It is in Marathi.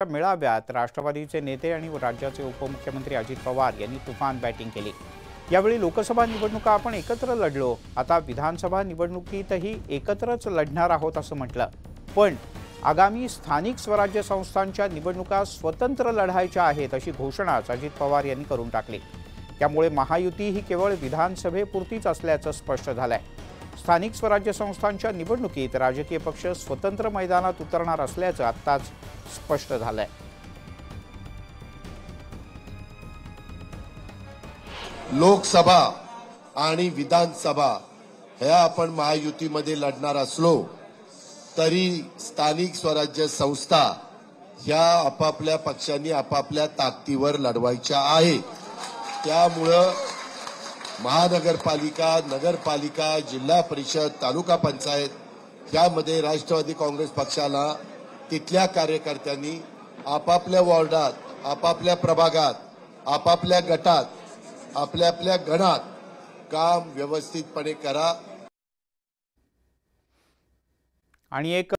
मेळाव्यात राष्ट्रवादीचे नेते आणि राज्याचे उपमुख्यमंत्री अजित पवार यांनी तुफान बॅटिंग केली। यावेळी लोकसभा निवडणुका आपण एकत्र लढलो, आता विधानसभा निवडणुकीतही एकत्रच लढणार आहोत असं म्हटलं। पण आगामी स्थानिक स्वराज्य संस्थांच्या निवडणुका स्वतंत्र लढायच्या आहेत अशी घोषणाच अजित पवार यांनी करून टाकली। त्यामुळे महायुती ही केवळ विधानसभेपुरतीच असल्याचं स्पष्ट झालंय। स्थानिक स्वराज्य संस्थांच्या निवडणुकीत राजकीय पक्ष स्वतंत्र मैदानात उतरणार असल्याचं आत्ताच स्पष्ट झालंय। लोकसभा आणि विधानसभा ह्या आपण महायुतीमध्ये लढणार असलो तरी स्थानिक स्वराज्य संस्था ह्या आपापल्या पक्षांनी आपापल्या ताकदीवर लढवायच्या आहे। त्यामुळे महानगरपालिका, नगरपालिका, जिल्हा परिषद, तालुका पंचायत यामध्ये राष्ट्रवादी काँग्रेस पक्षाला तिथल्या कार्यकर्त्यांनी आपापल्या वॉर्डात, आपापल्या प्रभागात, आपापल्या गटात, आपल्या गणात काम व्यवस्थितपणे करा। आणि एक